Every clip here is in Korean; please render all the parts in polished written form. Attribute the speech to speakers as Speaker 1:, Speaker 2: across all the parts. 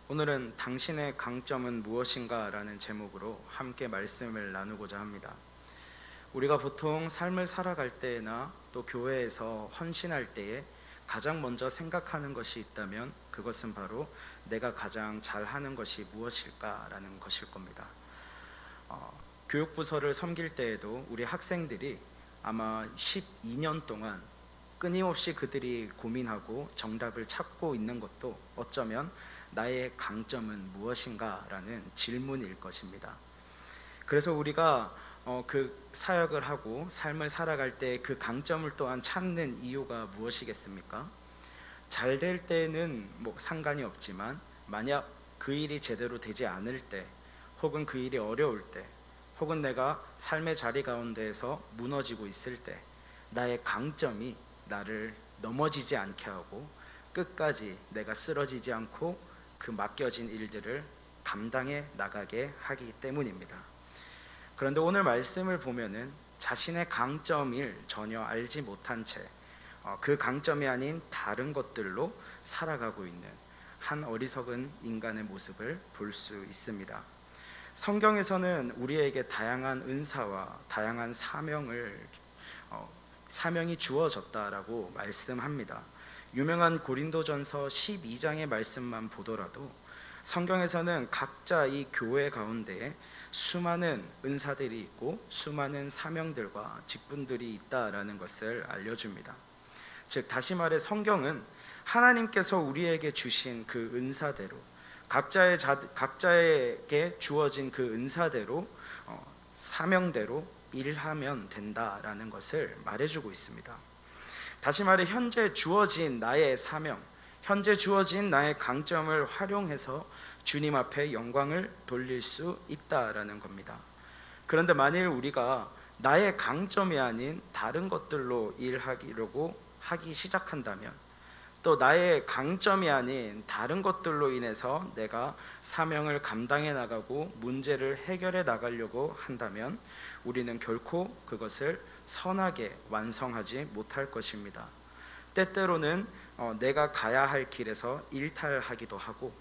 Speaker 1: 오늘은 당신의 강점은 무엇인가 라는 제목으로 함께 말씀을 나누고자 합니다. 우리가 보통 삶을 살아갈 때나 또 교회에서 헌신할 때에 가장 먼저 생각하는 것이 있다면 그것은 바로 내가 가장 잘하는 것이 무엇일까라는 것일 겁니다. 교육부서를 섬길 때에도 우리 학생들이 아마 12년 동안 끊임없이 그들이 고민하고 정답을 찾고 있는 것도 어쩌면 나의 강점은 무엇인가 라는 질문일 것입니다. 그래서 우리가 그 사역을 하고 삶을 살아갈 때 그 강점을 또한 찾는 이유가 무엇이겠습니까? 잘 될 때는 상관이 없지만 만약 그 일이 제대로 되지 않을 때, 혹은 그 일이 어려울 때, 혹은 내가 삶의 자리 가운데에서 무너지고 있을 때 나의 강점이 나를 넘어지지 않게 하고 끝까지 내가 쓰러지지 않고 그 맡겨진 일들을 감당해 나가게 하기 때문입니다. 그런데 오늘 말씀을 보면은 자신의 강점을 전혀 알지 못한 채 그 강점이 아닌 다른 것들로 살아가고 있는 한 어리석은 인간의 모습을 볼 수 있습니다. 성경에서는 우리에게 다양한 은사와 다양한 사명이 주어졌다라고 말씀합니다. 유명한 고린도전서 12장의 말씀만 보더라도 성경에서는 각자 이 교회 가운데에 수많은 은사들이 있고 수많은 사명들과 직분들이 있다라는 것을 알려줍니다. 즉 다시 말해 성경은 하나님께서 우리에게 주신 그 은사대로 각자에게 주어진 그 은사대로 사명대로 일하면 된다라는 것을 말해주고 있습니다. 다시 말해 현재 주어진 나의 사명, 현재 주어진 나의 강점을 활용해서 주님 앞에 영광을 돌릴 수 있다라는 겁니다. 그런데 만일 우리가 나의 강점이 아닌 다른 것들로 일하려고 하기 시작한다면, 또 나의 강점이 아닌 다른 것들로 인해서 내가 사명을 감당해 나가고 문제를 해결해 나가려고 한다면 우리는 결코 그것을 선하게 완성하지 못할 것입니다. 때때로는 내가 가야 할 길에서 일탈하기도 하고,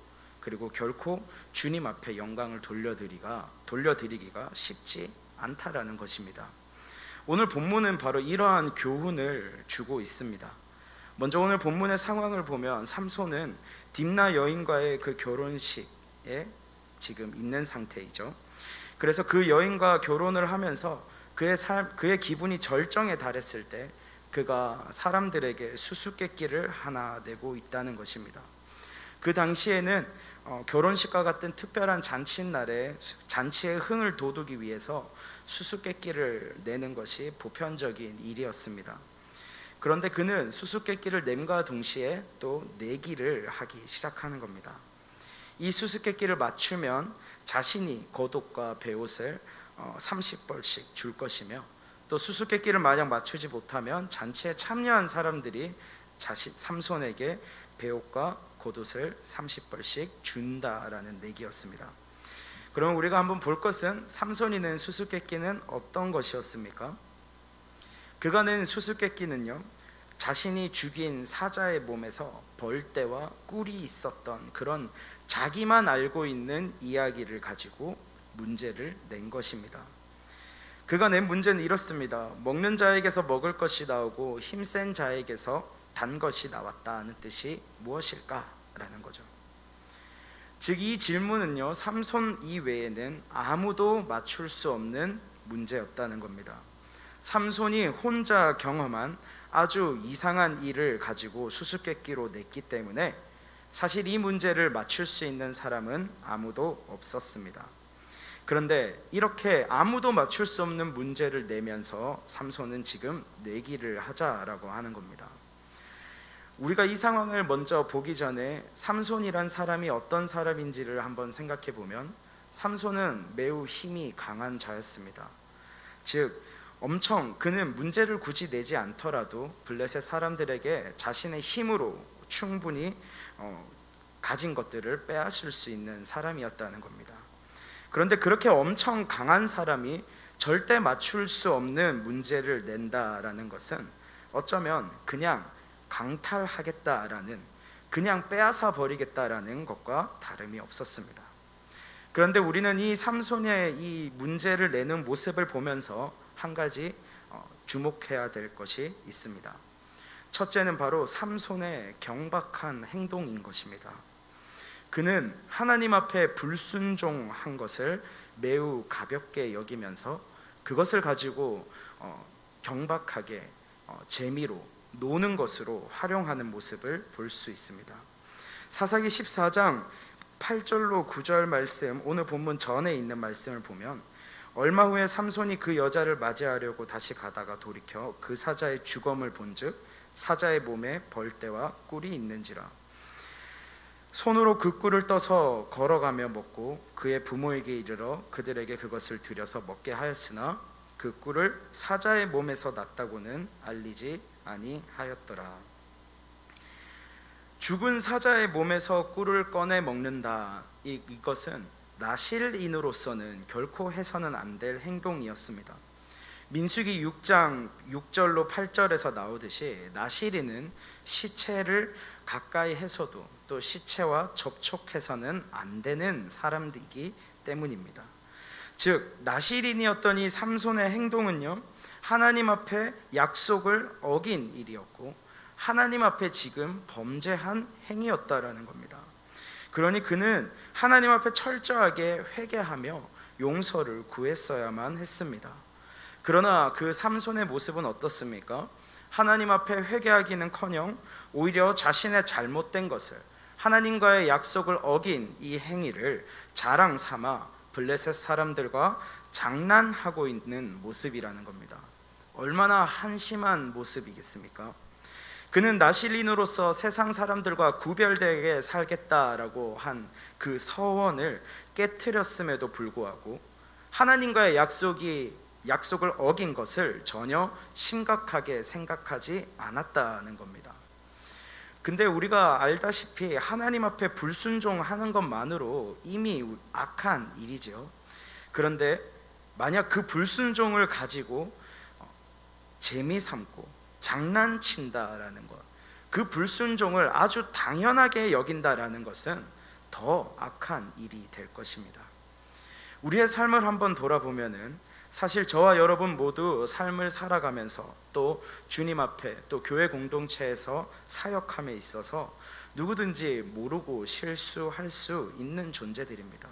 Speaker 1: 그리고 결코 주님 앞에 영광을 돌려드리기가 쉽지 않다라는 것입니다. 오늘 본문은 바로 이러한 교훈을 주고 있습니다. 먼저 오늘 본문의 상황을 보면 삼손은 딥나 여인과의 그 결혼식에 지금 있는 상태이죠. 그래서 그 여인과 결혼을 하면서 그의 기분이 절정에 달했을 때 그가 사람들에게 수수께끼를 하나 내고 있다는 것입니다. 그 당시에는 결혼식과 같은 특별한 잔칫날에 잔치의 흥을 돋우기 위해서 수수께끼를 내는 것이 보편적인 일이었습니다. 그런데 그는 수수께끼를 냄과 동시에 또 내기를 하기 시작하는 겁니다. 이 수수께끼를 맞추면 자신이 겉옷과 베옷을 30벌씩 줄 것이며, 또 수수께끼를 만약 맞추지 못하면 잔치에 참여한 사람들이 삼손에게 베옷과 겉옷을 30벌씩 준다라는 내기였습니다. 그럼 우리가 한번 볼 것은 삼손이 낸 수수께끼는 어떤 것이었습니까? 그가 낸 수수께끼는요, 자신이 죽인 사자의 몸에서 벌떼와 꿀이 있었던 그런 자기만 알고 있는 이야기를 가지고 문제를 낸 것입니다. 그가 낸 문제는 이렇습니다. 먹는 자에게서 먹을 것이 나오고 힘센 자에게서 단 것이 나왔다는 뜻이 무엇일까라는 거죠. 즉 이 질문은요, 삼손 이외에는 아무도 맞출 수 없는 문제였다는 겁니다. 삼손이 혼자 경험한 아주 이상한 일을 가지고 수수께끼로 냈기 때문에 사실 이 문제를 맞출 수 있는 사람은 아무도 없었습니다. 그런데 이렇게 아무도 맞출 수 없는 문제를 내면서 삼손은 지금 내기를 하자라고 하는 겁니다. 우리가 이 상황을 먼저 보기 전에 삼손이란 사람이 어떤 사람인지를 한번 생각해 보면, 삼손은 매우 힘이 강한 자였습니다. 즉 그는 문제를 굳이 내지 않더라도 블레셋 사람들에게 자신의 힘으로 충분히 가진 것들을 빼앗을 수 있는 사람이었다는 겁니다. 그런데 그렇게 엄청 강한 사람이 절대 맞출 수 없는 문제를 낸다라는 것은 어쩌면 그냥 강탈하겠다라는 그냥 빼앗아 버리겠다라는 것과 다름이 없었습니다. 그런데 우리는 이 삼손의 이 문제를 내는 모습을 보면서 한 가지 주목해야 될 것이 있습니다. 첫째는 바로 삼손의 경박한 행동인 것입니다. 그는 하나님 앞에 불순종한 것을 매우 가볍게 여기면서 그것을 가지고 경박하게 재미로 노는 것으로 활용하는 모습을 볼 수 있습니다. 사사기 14장 8절로 9절 말씀, 오늘 본문 전에 있는 말씀을 보면 얼마 후에 삼손이 그 여자를 맞이하려고 다시 가다가 돌이켜 그 사자의 주검을 본즉 사자의 몸에 벌떼와 꿀이 있는지라. 손으로 그 꿀을 떠서 걸어가며 먹고 그의 부모에게 이르러 그들에게 그것을 드려서 먹게 하였으나 그 꿀을 사자의 몸에서 났다고는 알리지 아니하였더라. 죽은 사자의 몸에서 꿀을 꺼내 먹는다. 이것은 나실인으로서는 결코 해서는 안 될 행동이었습니다. 민수기 6장 6절로 8절에서 나오듯이 나실인은 시체를 가까이 해서도 또 시체와 접촉해서는 안 되는 사람이기 때문입니다. 즉 나실인이었던 이 삼손의 행동은요, 하나님 앞에 약속을 어긴 일이었고 하나님 앞에 지금 범죄한 행위였다라는 겁니다. 그러니 그는 하나님 앞에 철저하게 회개하며 용서를 구했어야만 했습니다. 그러나 그 삼손의 모습은 어떻습니까? 하나님 앞에 회개하기는커녕 오히려 자신의 잘못된 것을, 하나님과의 약속을 어긴 이 행위를 자랑 삼아 블레셋 사람들과 장난하고 있는 모습이라는 겁니다. 얼마나 한심한 모습이겠습니까? 그는 나실인으로서 세상 사람들과 구별되게 살겠다라고 한 그 서원을 깨트렸음에도 불구하고 하나님과의 약속을 어긴 것을 전혀 심각하게 생각하지 않았다는 겁니다. 근데 우리가 알다시피 하나님 앞에 불순종하는 것만으로 이미 악한 일이죠. 그런데 만약 그 불순종을 가지고 재미 삼고 장난친다라는 것, 그 불순종을 아주 당연하게 여긴다라는 것은 더 악한 일이 될 것입니다. 우리의 삶을 한번 돌아보면은 사실 저와 여러분 모두 삶을 살아가면서 또 주님 앞에 또 교회 공동체에서 사역함에 있어서 누구든지 모르고 실수할 수 있는 존재들입니다.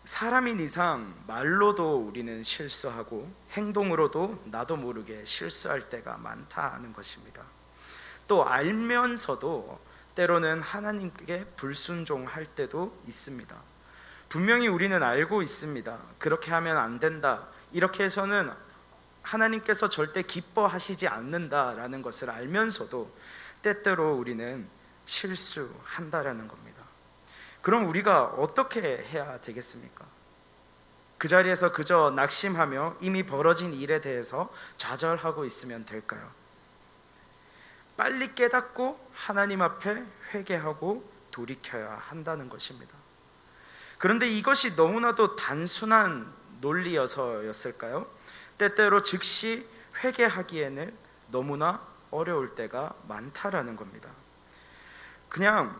Speaker 1: 사람인 이상 말로도 우리는 실수하고 행동으로도 나도 모르게 실수할 때가 많다는 것입니다. 또 알면서도 때로는 하나님께 불순종할 때도 있습니다. 분명히 우리는 알고 있습니다. 그렇게 하면 안 된다, 이렇게 해서는 하나님께서 절대 기뻐하시지 않는다라는 것을 알면서도 때때로 우리는 실수한다라는 겁니다. 그럼 우리가 어떻게 해야 되겠습니까? 그 자리에서 그저 낙심하며 이미 벌어진 일에 대해서 좌절하고 있으면 될까요? 빨리 깨닫고 하나님 앞에 회개하고 돌이켜야 한다는 것입니다. 그런데 이것이 너무나도 단순한 논리여서였을까요? 때때로 즉시 회개하기에는 너무나 어려울 때가 많다라는 겁니다. 그냥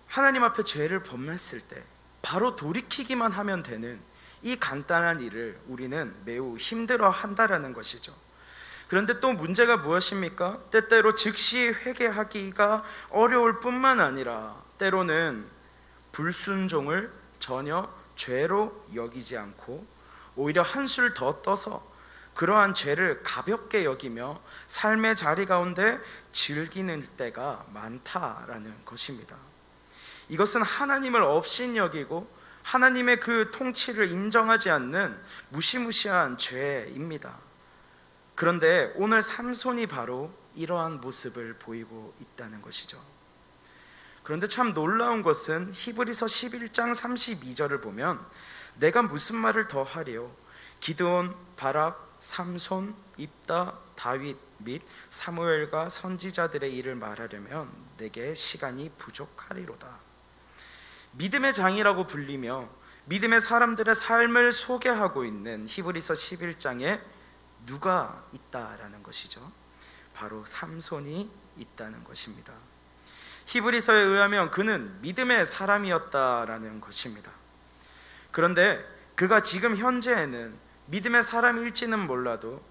Speaker 1: 하나님 앞에 죄를 범했을 때 바로 돌이키기만 하면 되는 이 간단한 일을 우리는 매우 힘들어 한다라는 것이죠. 그런데 또 문제가 무엇입니까? 때때로 즉시 회개하기가 어려울 뿐만 아니라 때로는 불순종을 전혀 죄로 여기지 않고 오히려 한술 더 떠서 그러한 죄를 가볍게 여기며 삶의 자리 가운데 즐기는 때가 많다라는 것입니다. 이것은 하나님을 업신여기고 하나님의 그 통치를 인정하지 않는 무시무시한 죄입니다. 그런데 오늘 삼손이 바로 이러한 모습을 보이고 있다는 것이죠. 그런데 참 놀라운 것은 히브리서 11장 32절을 보면 내가 무슨 말을 더 하리요? 기드온, 바락, 삼손, 입다, 다윗 및 사무엘과 선지자들의 일을 말하려면 내게 시간이 부족하리로다. 믿음의 장이라고 불리며 믿음의 사람들의 삶을 소개하고 있는 히브리서 11장에 누가 있다라는 것이죠. 바로 삼손이 있다는 것입니다. 히브리서에 의하면 그는 믿음의 사람이었다라는 것입니다. 그런데 그가 지금 현재에는 믿음의 사람일지는 몰라도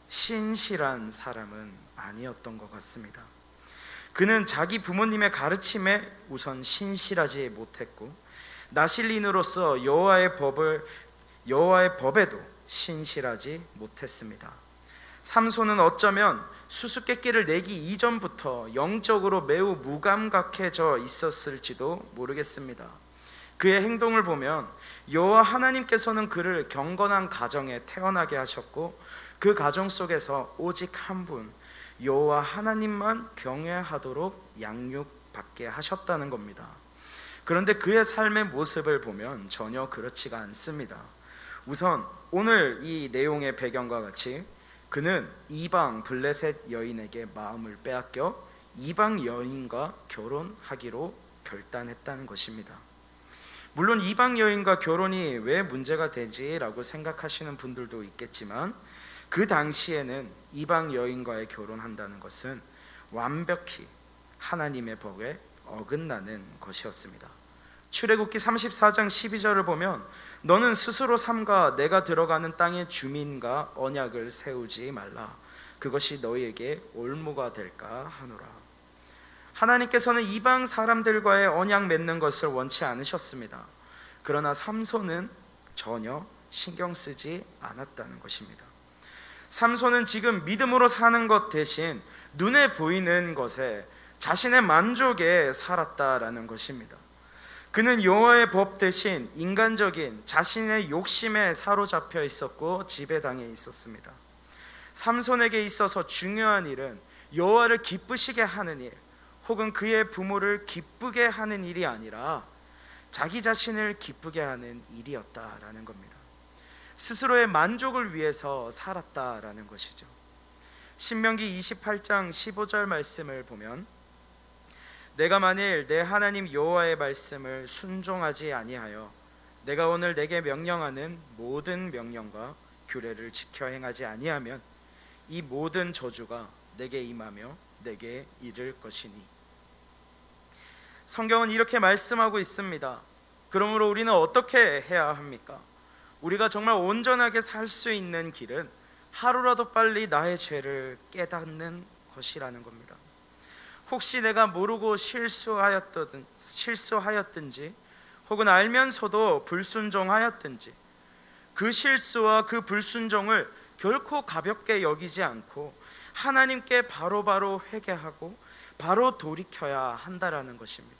Speaker 1: 신실한 사람은 아니었던 것 같습니다. 그는 자기 부모님의 가르침에 우선 신실하지 못했고 나실린으로서 여호와의 법에도 신실하지 못했습니다. 삼손은 어쩌면 수수께끼를 내기 이전부터 영적으로 매우 무감각해져 있었을지도 모르겠습니다. 그의 행동을 보면 여호와 하나님께서는 그를 경건한 가정에 태어나게 하셨고 그 가정 속에서 오직 한 분 여호와 하나님만 경외하도록 양육받게 하셨다는 겁니다. 그런데 그의 삶의 모습을 보면 전혀 그렇지가 않습니다. 우선 오늘 이 내용의 배경과 같이 그는 이방 블레셋 여인에게 마음을 빼앗겨 이방 여인과 결혼하기로 결단했다는 것입니다. 물론 이방 여인과 결혼이 왜 문제가 되지라고 생각하시는 분들도 있겠지만 그 당시에는 이방 여인과의 결혼한다는 것은 완벽히 하나님의 법에 어긋나는 것이었습니다. 출애굽기 34장 12절을 보면 너는 스스로 삼가 내가 들어가는 땅의 주민과 언약을 세우지 말라. 그것이 너희에게 올무가 될까 하노라. 하나님께서는 이방 사람들과의 언약 맺는 것을 원치 않으셨습니다. 그러나 삼손은 전혀 신경 쓰지 않았다는 것입니다. 삼손은 지금 믿음으로 사는 것 대신 눈에 보이는 것에 자신의 만족에 살았다라는 것입니다. 그는 여호와의 법 대신 인간적인 자신의 욕심에 사로잡혀 있었고 지배당해 있었습니다. 삼손에게 있어서 중요한 일은 여호와를 기쁘시게 하는 일 혹은 그의 부모를 기쁘게 하는 일이 아니라 자기 자신을 기쁘게 하는 일이었다라는 겁니다. 스스로의 만족을 위해서 살았다라는 것이죠. 신명기 28장 15절 말씀을 보면 내가 만일 내 하나님 여호와의 말씀을 순종하지 아니하여 내가 오늘 내게 명령하는 모든 명령과 규례를 지켜 행하지 아니하면 이 모든 저주가 내게 임하며 내게 이를 것이니. 성경은 이렇게 말씀하고 있습니다. 그러므로 우리는 어떻게 해야 합니까? 우리가 정말 온전하게 살 수 있는 길은 하루라도 빨리 나의 죄를 깨닫는 것이라는 겁니다. 혹시 내가 모르고 실수하였든지 혹은 알면서도 불순종하였든지 그 실수와 그 불순종을 결코 가볍게 여기지 않고 하나님께 바로바로 회개하고 바로 돌이켜야 한다라는 것입니다.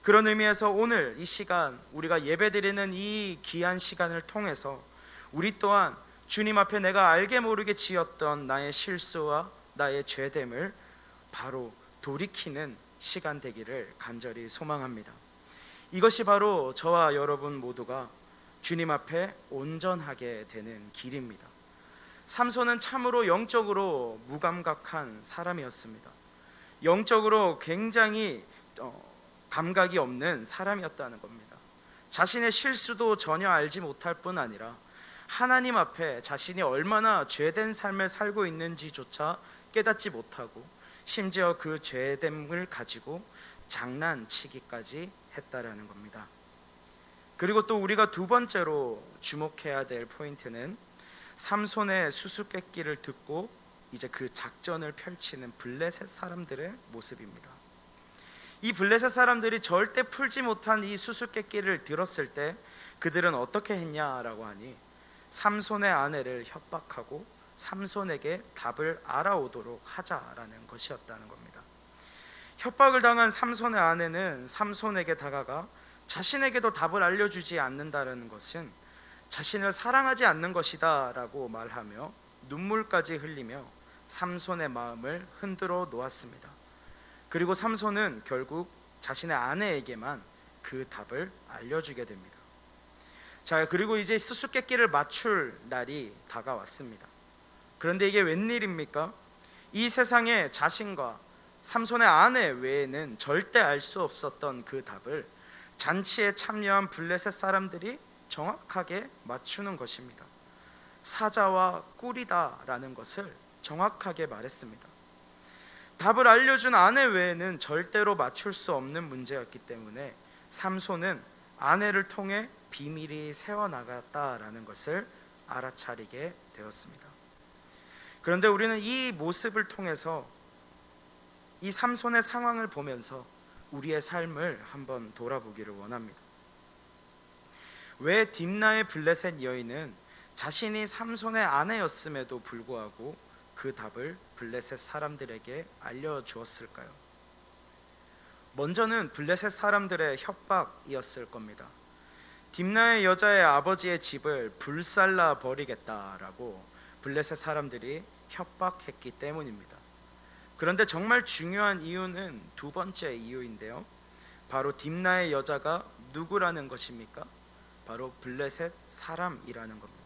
Speaker 1: 그런 의미에서 오늘 이 시간 우리가 예배드리는 이 귀한 시간을 통해서 우리 또한 주님 앞에 내가 알게 모르게 지었던 나의 실수와 나의 죄됨을 바로 돌이키는 시간 되기를 간절히 소망합니다. 이것이 바로 저와 여러분 모두가 주님 앞에 온전하게 되는 길입니다. 삼손은 참으로 영적으로 무감각한 사람이었습니다. 영적으로 굉장히 감각이 없는 사람이었다는 겁니다. 자신의 실수도 전혀 알지 못할 뿐 아니라 하나님 앞에 자신이 얼마나 죄된 삶을 살고 있는지조차 깨닫지 못하고 심지어 그 죄됨을 가지고 장난치기까지 했다라는 겁니다. 그리고 또 우리가 두 번째로 주목해야 될 포인트는 삼손의 수수께끼를 듣고 이제 그 작전을 펼치는 블레셋 사람들의 모습입니다. 이 블레셋 사람들이 절대 풀지 못한 이 수수께끼를 들었을 때 그들은 어떻게 했냐라고 하니 삼손의 아내를 협박하고 삼손에게 답을 알아오도록 하자라는 것이었다는 겁니다. 협박을 당한 삼손의 아내는 삼손에게 다가가 자신에게도 답을 알려주지 않는다는 것은 자신을 사랑하지 않는 것이다 라고 말하며 눈물까지 흘리며 삼손의 마음을 흔들어 놓았습니다. 그리고 삼손은 결국 자신의 아내에게만 그 답을 알려주게 됩니다. 자, 그리고 이제 수수께끼를 맞출 날이 다가왔습니다. 그런데 이게 웬일입니까? 이 세상에 자신과 삼손의 아내 외에는 절대 알 수 없었던 그 답을 잔치에 참여한 블레셋 사람들이 정확하게 맞추는 것입니다. 사자와 꿀이다라는 것을 정확하게 말했습니다. 답을 알려준 아내 외에는 절대로 맞출 수 없는 문제였기 때문에 삼손은 아내를 통해 비밀이 새어나갔다라는 것을 알아차리게 되었습니다. 그런데 우리는 이 모습을 통해서 이 삼손의 상황을 보면서 우리의 삶을 한번 돌아보기를 원합니다. 왜 딥나의 블레셋 여인은 자신이 삼손의 아내였음에도 불구하고 그 답을 블레셋 사람들에게 알려주었을까요? 먼저는 블레셋 사람들의 협박이었을 겁니다. 딥나의 여자의 아버지의 집을 불살라 버리겠다라고 블레셋 사람들이 협박했기 때문입니다. 그런데 정말 중요한 이유는 두 번째 이유인데요, 바로 딥나의 여자가 누구라는 것입니까? 바로 블레셋 사람이라는 겁니다.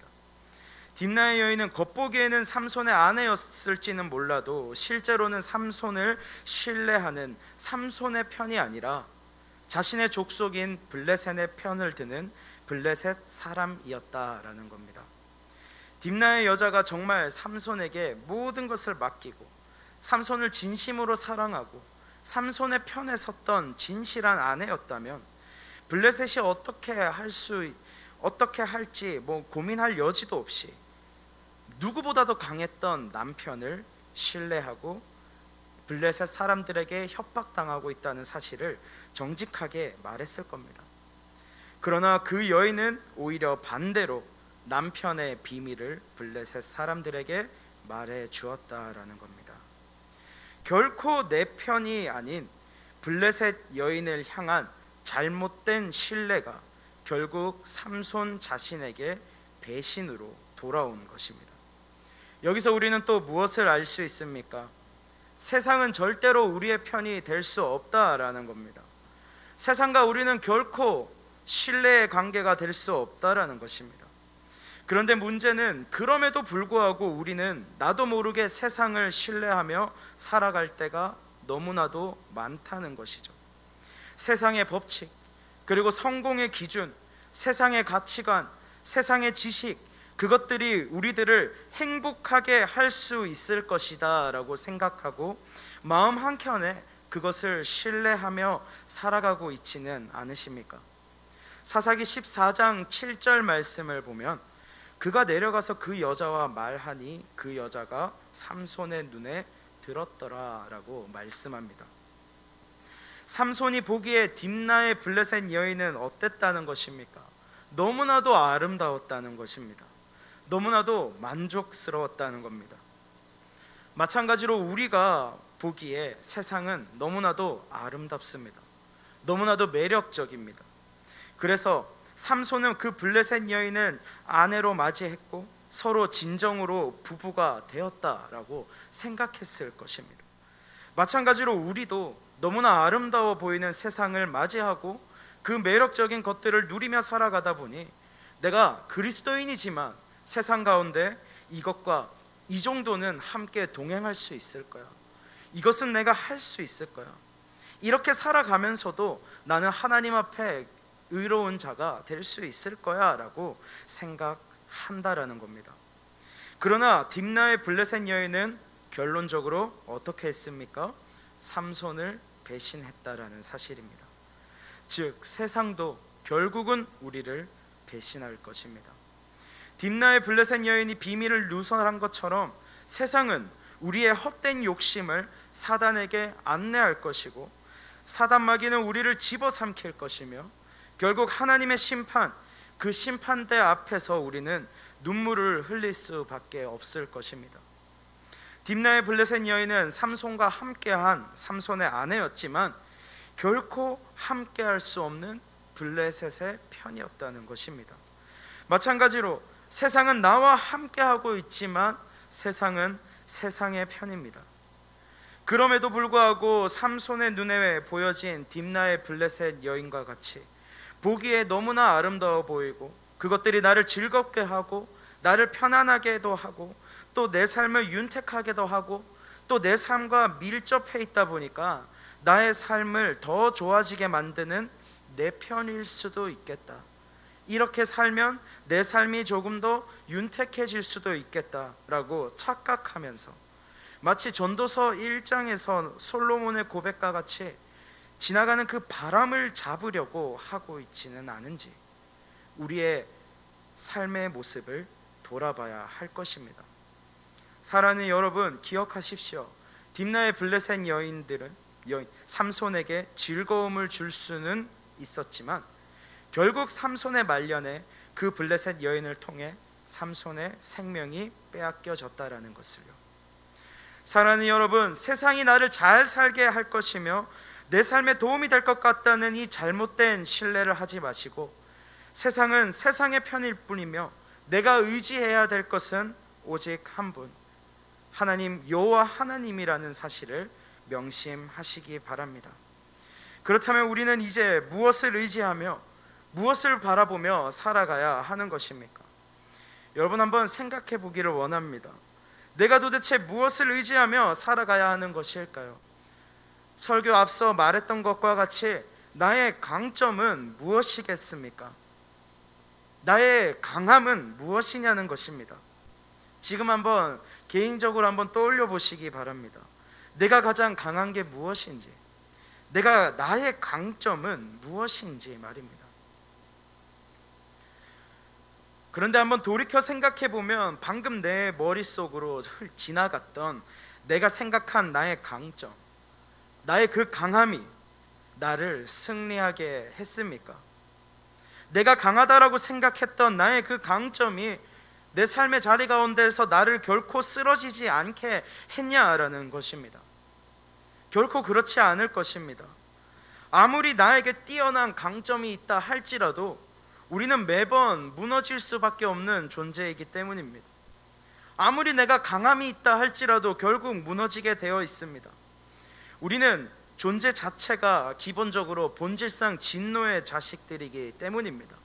Speaker 1: 딥나의 여인은 겉보기에는 삼손의 아내였을지는 몰라도 실제로는 삼손을 신뢰하는 삼손의 편이 아니라 자신의 족속인 블레셋의 편을 드는 블레셋 사람이었다라는 겁니다. 딥나의 여자가 정말 삼손에게 모든 것을 맡기고 삼손을 진심으로 사랑하고 삼손의 편에 섰던 진실한 아내였다면 블레셋이 어떻게 할지 고민할 여지도 없이 누구보다도 강했던 남편을 신뢰하고 블레셋 사람들에게 협박당하고 있다는 사실을 정직하게 말했을 겁니다. 그러나 그 여인은 오히려 반대로 남편의 비밀을 블레셋 사람들에게 말해 주었다라는 겁니다. 결코 내 편이 아닌 블레셋 여인을 향한 잘못된 신뢰가 결국 삼손 자신에게 배신으로 돌아온 것입니다. 여기서 우리는 또 무엇을 알 수 있습니까? 세상은 절대로 우리의 편이 될 수 없다라는 겁니다. 세상과 우리는 결코 신뢰의 관계가 될 수 없다라는 것입니다. 그런데 문제는 그럼에도 불구하고 우리는 나도 모르게 세상을 신뢰하며 살아갈 때가 너무나도 많다는 것이죠. 세상의 법칙, 그리고 성공의 기준, 세상의 가치관, 세상의 지식, 그것들이 우리들을 행복하게 할 수 있을 것이다 라고 생각하고 마음 한켠에 그것을 신뢰하며 살아가고 있지는 않으십니까? 사사기 14장 7절 말씀을 보면 그가 내려가서 그 여자와 말하니 그 여자가 삼손의 눈에 들었더라 라고 말씀합니다. 삼손이 보기에 딥나의 블레셋 여인은 어땠다는 것입니까? 너무나도 아름다웠다는 것입니다. 너무나도 만족스러웠다는 겁니다. 마찬가지로 우리가 보기에 세상은 너무나도 아름답습니다. 너무나도 매력적입니다. 그래서 삼손은 그 블레셋 여인을 아내로 맞이했고 서로 진정으로 부부가 되었다라고 생각했을 것입니다. 마찬가지로 우리도 너무나 아름다워 보이는 세상을 맞이하고 그 매력적인 것들을 누리며 살아가다 보니 내가 그리스도인이지만 세상 가운데 이것과 이 정도는 함께 동행할 수 있을 거야. 이것은 내가 할 수 있을 거야. 이렇게 살아가면서도 나는 하나님 앞에 의로운 자가 될 수 있을 거야 라고 생각한다라는 겁니다. 그러나 딥나의 블레셋 여인은 결론적으로 어떻게 했습니까? 삼손을 배신했다라는 사실입니다. 즉 세상도 결국은 우리를 배신할 것입니다. 딥나의 블레셋 여인이 비밀을 누설한 것처럼 세상은 우리의 헛된 욕심을 사단에게 안내할 것이고 사단 마귀는 우리를 집어삼킬 것이며 결국 하나님의 심판, 그 심판대 앞에서 우리는 눈물을 흘릴 수밖에 없을 것입니다. 딥나의 블레셋 여인은 삼손과 함께한 삼손의 아내였지만 결코 함께할 수 없는 블레셋의 편이었다는 것입니다. 마찬가지로 세상은 나와 함께하고 있지만 세상은 세상의 편입니다. 그럼에도 불구하고 삼손의 눈에 보여진 딥나의 블레셋 여인과 같이 보기에 너무나 아름다워 보이고 그것들이 나를 즐겁게 하고 나를 편안하게도 하고 또 내 삶을 윤택하게도 하고 또 내 삶과 밀접해 있다 보니까 나의 삶을 더 좋아지게 만드는 내 편일 수도 있겠다. 이렇게 살면 내 삶이 조금 더 윤택해질 수도 있겠다라고 착각하면서 마치 전도서 1장에서 솔로몬의 고백과 같이 지나가는 그 바람을 잡으려고 하고 있지는 않은지 우리의 삶의 모습을 돌아봐야 할 것입니다. 사랑하는 여러분, 기억하십시오. 딥나의 블레셋 삼손에게 즐거움을 줄 수는 있었지만 결국 삼손의 말년에 그 블레셋 여인을 통해 삼손의 생명이 빼앗겨졌다라는 것을요. 사랑하는 여러분, 세상이 나를 잘 살게 할 것이며 내 삶에 도움이 될 것 같다는 이 잘못된 신뢰를 하지 마시고, 세상은 세상의 편일 뿐이며 내가 의지해야 될 것은 오직 한 분, 하나님 여호와 하나님이라는 사실을 명심하시기 바랍니다. 그렇다면 우리는 이제 무엇을 의지하며 무엇을 바라보며 살아가야 하는 것입니까? 여러분, 한번 생각해 보기를 원합니다. 내가 도대체 무엇을 의지하며 살아가야 하는 것일까요? 설교 앞서 말했던 것과 같이 나의 강점은 무엇이겠습니까? 나의 강함은 무엇이냐는 것입니다. 지금 한번 개인적으로 한번 떠올려 보시기 바랍니다. 내가 가장 강한 게 무엇인지, 나의 강점은 무엇인지 말입니다. 그런데 한번 돌이켜 생각해 보면 방금 내 머릿속으로 지나갔던 내가 생각한 나의 강점, 나의 그 강함이 나를 승리하게 했습니까? 내가 강하다라고 생각했던 나의 그 강점이 내 삶의 자리 가운데서 나를 결코 쓰러지지 않게 했냐라는 것입니다. 결코 그렇지 않을 것입니다. 아무리 나에게 뛰어난 강점이 있다 할지라도 우리는 매번 무너질 수밖에 없는 존재이기 때문입니다. 아무리 내가 강함이 있다 할지라도 결국 무너지게 되어 있습니다. 우리는 존재 자체가 기본적으로 본질상 진노의 자식들이기 때문입니다.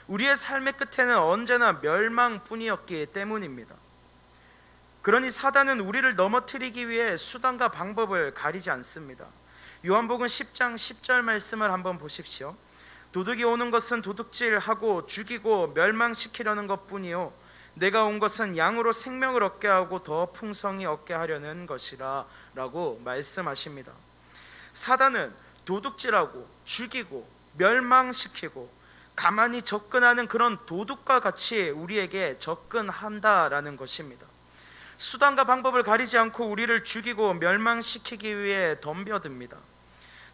Speaker 1: 우리의 삶의 끝에는 언제나 멸망뿐이었기 때문입니다. 그러니 사단은 우리를 넘어뜨리기 위해 수단과 방법을 가리지 않습니다. 요한복음 10장 10절 말씀을 한번 보십시오. 도둑이 오는 것은 도둑질하고 죽이고 멸망시키려는 것뿐이요 내가 온 것은 양으로 생명을 얻게 하고 더 풍성히 얻게 하려는 것이라 라고 말씀하십니다. 사단은 도둑질하고 죽이고 멸망시키고 가만히 접근하는 그런 도둑과 같이 우리에게 접근한다라는 것입니다. 수단과 방법을 가리지 않고 우리를 죽이고 멸망시키기 위해 덤벼듭니다.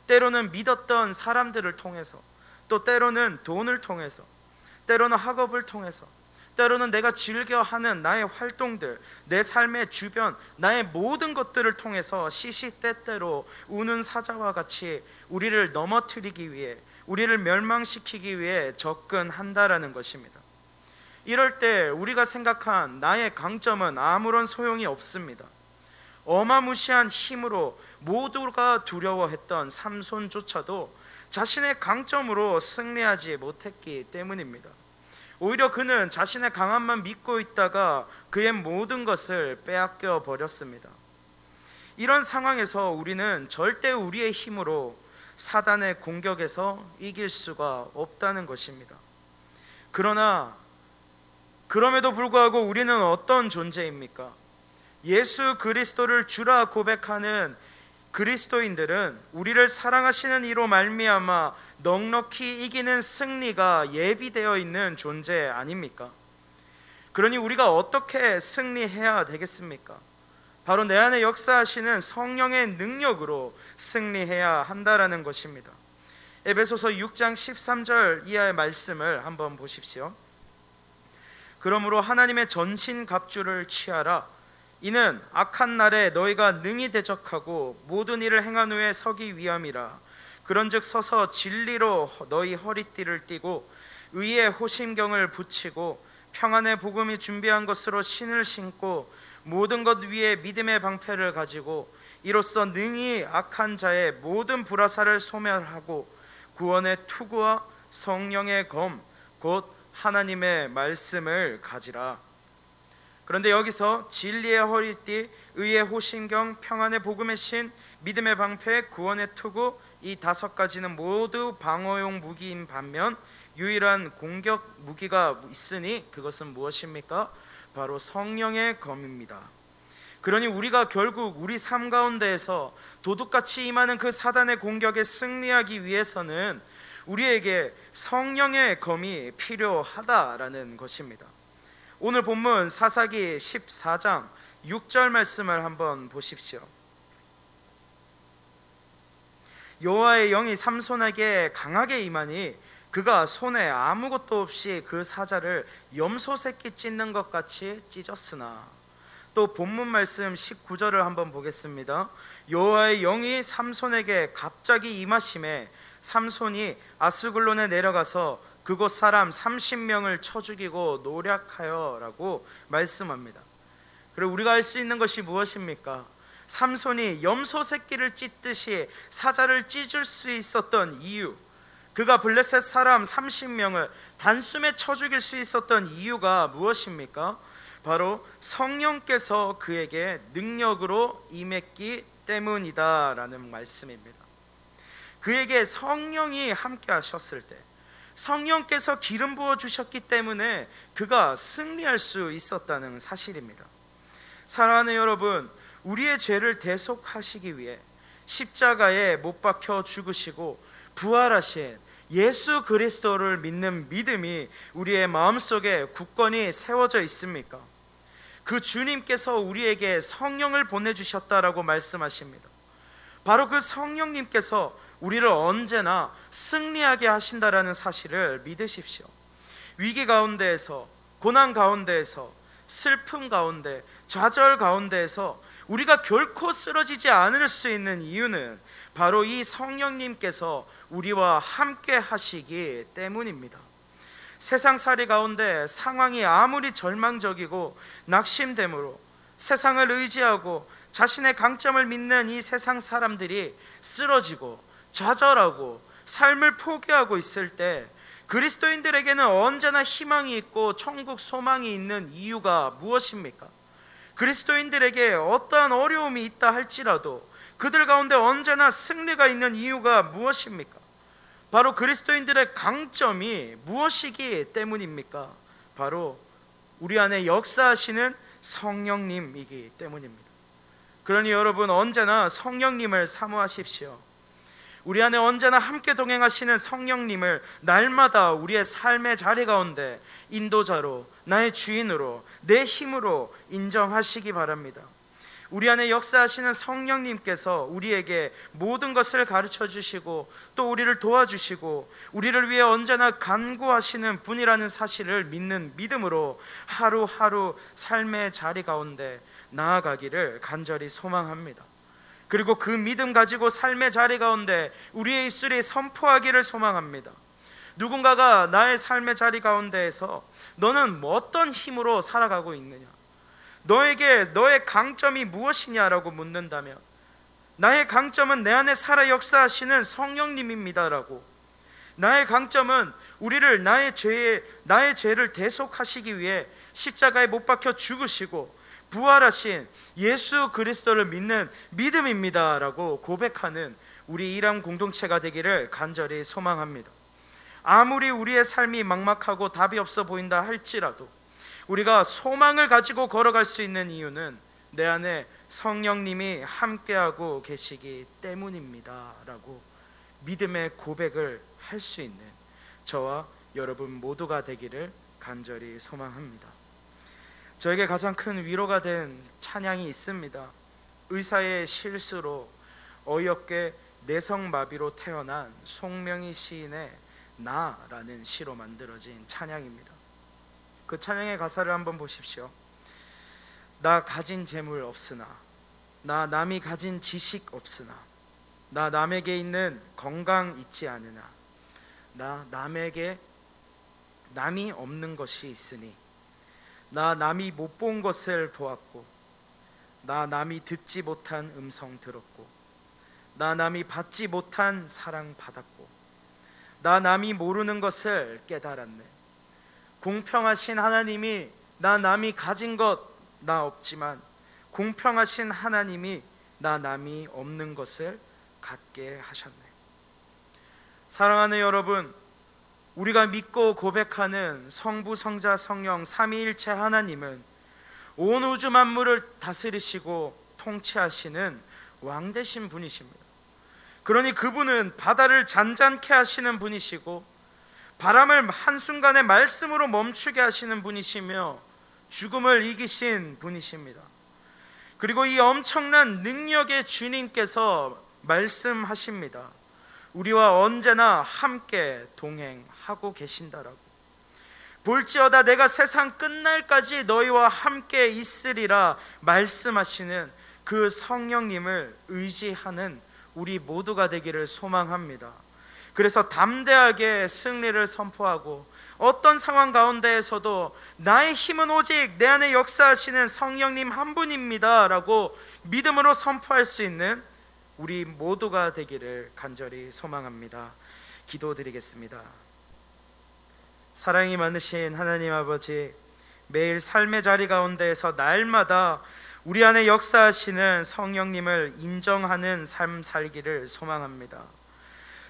Speaker 1: 때로는 믿었던 사람들을 통해서, 또 때로는 돈을 통해서, 때로는 학업을 통해서, 때로는 내가 즐겨하는 나의 활동들, 내 삶의 주변, 나의 모든 것들을 통해서 시시때때로 우는 사자와 같이 우리를 넘어뜨리기 위해, 우리를 멸망시키기 위해 접근한다라는 것입니다. 이럴 때 우리가 생각한 나의 강점은 아무런 소용이 없습니다. 어마무시한 힘으로 모두가 두려워했던 삼손조차도 자신의 강점으로 승리하지 못했기 때문입니다. 오히려 그는 자신의 강함만 믿고 있다가 그의 모든 것을 빼앗겨 버렸습니다. 이런 상황에서 우리는 절대 우리의 힘으로 사단의 공격에서 이길 수가 없다는 것입니다. 그럼에도 불구하고 우리는 어떤 존재입니까? 예수 그리스도를 주라 고백하는 그리스도인들은 우리를 사랑하시는 이로 말미암아 넉넉히 이기는 승리가 예비되어 있는 존재 아닙니까? 그러니 우리가 어떻게 승리해야 되겠습니까? 바로 내 안에 역사하시는 성령의 능력으로 승리해야 한다라는 것입니다. 에베소서 6장 13절 이하의 말씀을 한번 보십시오. 그러므로 하나님의 전신 갑주를 취하라. 이는 악한 날에 너희가 능히 대적하고 모든 일을 행한 후에 서기 위함이라. 그런즉 서서 진리로 너희 허리띠를 띠고 의의 호심경을 붙이고 평안의 복음이 준비한 것으로 신을 신고 모든 것 위에 믿음의 방패를 가지고 이로써 능히 악한 자의 모든 불화살을 소멸하고 구원의 투구와 성령의 검 곧 하나님의 말씀을 가지라. 그런데 여기서 진리의 허리띠, 의의 호심경, 평안의 복음의 신, 믿음의 방패, 구원의 투구, 이 5가지는 모두 방어용 무기인 반면 유일한 공격 무기가 있으니 그것은 무엇입니까? 바로 성령의 검입니다. 그러니 우리가 결국 우리 삶 가운데에서 도둑같이 임하는 그 사단의 공격에 승리하기 위해서는 우리에게 성령의 검이 필요하다라는 것입니다. 오늘 본문 사사기 14장 6절 말씀을 한번 보십시오. 여호와의 영이 삼손에게 강하게 임하니 그가 손에 아무것도 없이 그 사자를 염소 새끼 찢는 것 같이 찢었으나. 또 본문 말씀 19절을 한번 보겠습니다. 여호와의 영이 삼손에게 갑자기 임하심에 삼손이 아스글론에 내려가서 그곳 사람 30명을 쳐 죽이고 노략하여라고 말씀합니다. 그리고 우리가 알 수 있는 것이 무엇입니까? 삼손이 염소 새끼를 찢듯이 사자를 찢을 수 있었던 이유, 그가 블레셋 사람 30명을 단숨에 쳐 죽일 수 있었던 이유가 무엇입니까? 바로 성령께서 그에게 능력으로 임했기 때문이다라는 말씀입니다. 그에게 성령이 함께 하셨을 때, 성령께서 기름 부어 주셨기 때문에 그가 승리할 수 있었다는 사실입니다. 사랑하는 여러분, 우리의 죄를 대속하시기 위해 십자가에 못 박혀 죽으시고 부활하신 예수 그리스도를 믿는 믿음이 우리의 마음속에 굳건히 세워져 있습니까? 그 주님께서 우리에게 성령을 보내주셨다라고 말씀하십니다. 바로 그 성령님께서 우리를 언제나 승리하게 하신다라는 사실을 믿으십시오. 위기 가운데에서, 고난 가운데에서, 슬픔 가운데, 좌절 가운데에서 우리가 결코 쓰러지지 않을 수 있는 이유는 바로 이 성령님께서 우리와 함께 하시기 때문입니다. 세상살이 가운데 상황이 아무리 절망적이고 낙심됨으로 세상을 의지하고 자신의 강점을 믿는 이 세상 사람들이 쓰러지고 좌절하고 삶을 포기하고 있을 때 그리스도인들에게는 언제나 희망이 있고 천국 소망이 있는 이유가 무엇입니까? 그리스도인들에게 어떠한 어려움이 있다 할지라도 그들 가운데 언제나 승리가 있는 이유가 무엇입니까? 바로 그리스도인들의 강점이 무엇이기 때문입니까? 바로 우리 안에 역사하시는 성령님이기 때문입니다. 그러니 여러분, 언제나 성령님을 사모하십시오. 우리 안에 언제나 함께 동행하시는 성령님을 날마다 우리의 삶의 자리 가운데 인도자로, 나의 주인으로, 내 힘으로 인정하시기 바랍니다. 우리 안에 역사하시는 성령님께서 우리에게 모든 것을 가르쳐 주시고 또 우리를 도와주시고 우리를 위해 언제나 간구하시는 분이라는 사실을 믿는 믿음으로 하루하루 삶의 자리 가운데 나아가기를 간절히 소망합니다. 그리고 그 믿음 가지고 삶의 자리 가운데 우리의 입술이 선포하기를 소망합니다. 누군가가 나의 삶의 자리 가운데에서 너는 어떤 힘으로 살아가고 있느냐, 너에게 너의 강점이 무엇이냐라고 묻는다면 나의 강점은 내 안에 살아 역사하시는 성령님입니다라고, 나의 강점은 우리를 나의 죄를 대속하시기 위해 십자가에 못 박혀 죽으시고 부활하신 예수 그리스도를 믿는 믿음입니다라고 고백하는 우리 이람 공동체가 되기를 간절히 소망합니다. 아무리 우리의 삶이 막막하고 답이 없어 보인다 할지라도 우리가 소망을 가지고 걸어갈 수 있는 이유는 내 안에 성령님이 함께하고 계시기 때문입니다 라고 믿음의 고백을 할 수 있는 저와 여러분 모두가 되기를 간절히 소망합니다. 저에게 가장 큰 위로가 된 찬양이 있습니다. 의사의 실수로 어이없게 내성마비로 태어난 송명희 시인의 나라는 시로 만들어진 찬양입니다. 그 찬양의 가사를 한번 보십시오. 나 가진 재물 없으나, 나 남이 가진 지식 없으나, 나 남에게 있는 건강 있지 않으나, 나 남에게 남이 없는 것이 있으니, 나 남이 못 본 것을 보았고, 나 남이 듣지 못한 음성 들었고, 나 남이 받지 못한 사랑 받았고, 나 남이 모르는 것을 깨달았네. 공평하신 하나님이 나 남이 가진 것 나 없지만 공평하신 하나님이 나 남이 없는 것을 갖게 하셨네. 사랑하는 여러분, 우리가 믿고 고백하는 성부 성자 성령 삼위일체 하나님은 온 우주 만물을 다스리시고 통치하시는 왕 되신 분이십니다. 그러니 그분은 바다를 잔잔케 하시는 분이시고 바람을 한순간에 말씀으로 멈추게 하시는 분이시며 죽음을 이기신 분이십니다. 그리고 이 엄청난 능력의 주님께서 말씀하십니다. 우리와 언제나 함께 동행하고 계신다라고. 볼지어다 내가 세상 끝날까지 너희와 함께 있으리라 말씀하시는 그 성령님을 의지하는 우리 모두가 되기를 소망합니다. 그래서 담대하게 승리를 선포하고 어떤 상황 가운데에서도 나의 힘은 오직 내 안에 역사하시는 성령님 한 분입니다 라고 믿음으로 선포할 수 있는 우리 모두가 되기를 간절히 소망합니다. 기도드리겠습니다. 사랑이 많으신 하나님 아버지, 매일 삶의 자리 가운데에서 날마다 우리 안에 역사하시는 성령님을 인정하는 삶 살기를 소망합니다.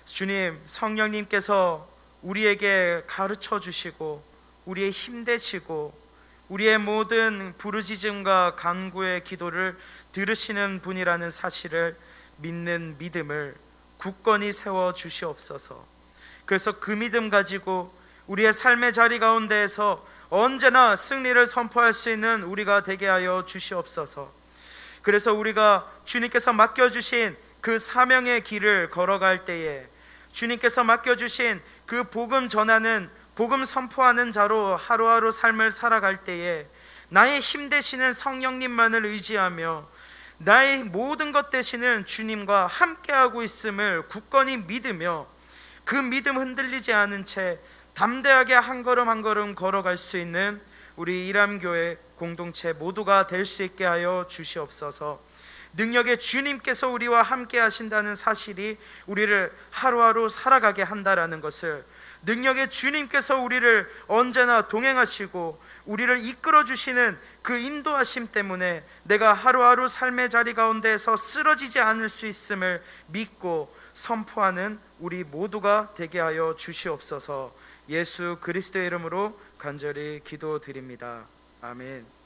Speaker 1: 주님, 성령님께서 우리에게 가르쳐 주시고 우리의 힘 되시고 우리의 모든 부르짖음과 간구의 기도를 들으시는 분이라는 사실을 믿는 믿음을 굳건히 세워 주시옵소서. 그래서 그 믿음 가지고 우리의 삶의 자리 가운데에서 언제나 승리를 선포할 수 있는 우리가 되게 하여 주시옵소서. 그래서 우리가 주님께서 맡겨주신 그 사명의 길을 걸어갈 때에, 주님께서 맡겨주신 그 복음 전하는, 복음 선포하는 자로 하루하루 삶을 살아갈 때에 나의 힘 되시는 성령님만을 의지하며 나의 모든 것 되시는 주님과 함께하고 있음을 굳건히 믿으며 그 믿음 흔들리지 않은 채 담대하게 한 걸음 한 걸음 걸어갈 수 있는 우리 이람교회 공동체 모두가 될 수 있게 하여 주시옵소서. 능력의 주님께서 우리와 함께 하신다는 사실이 우리를 하루하루 살아가게 한다라는 것을, 능력의 주님께서 우리를 언제나 동행하시고 우리를 이끌어 주시는 그 인도하심 때문에 내가 하루하루 삶의 자리 가운데에서 쓰러지지 않을 수 있음을 믿고 선포하는 우리 모두가 되게 하여 주시옵소서. 예수 그리스도의 이름으로 간절히 기도드립니다. 아멘.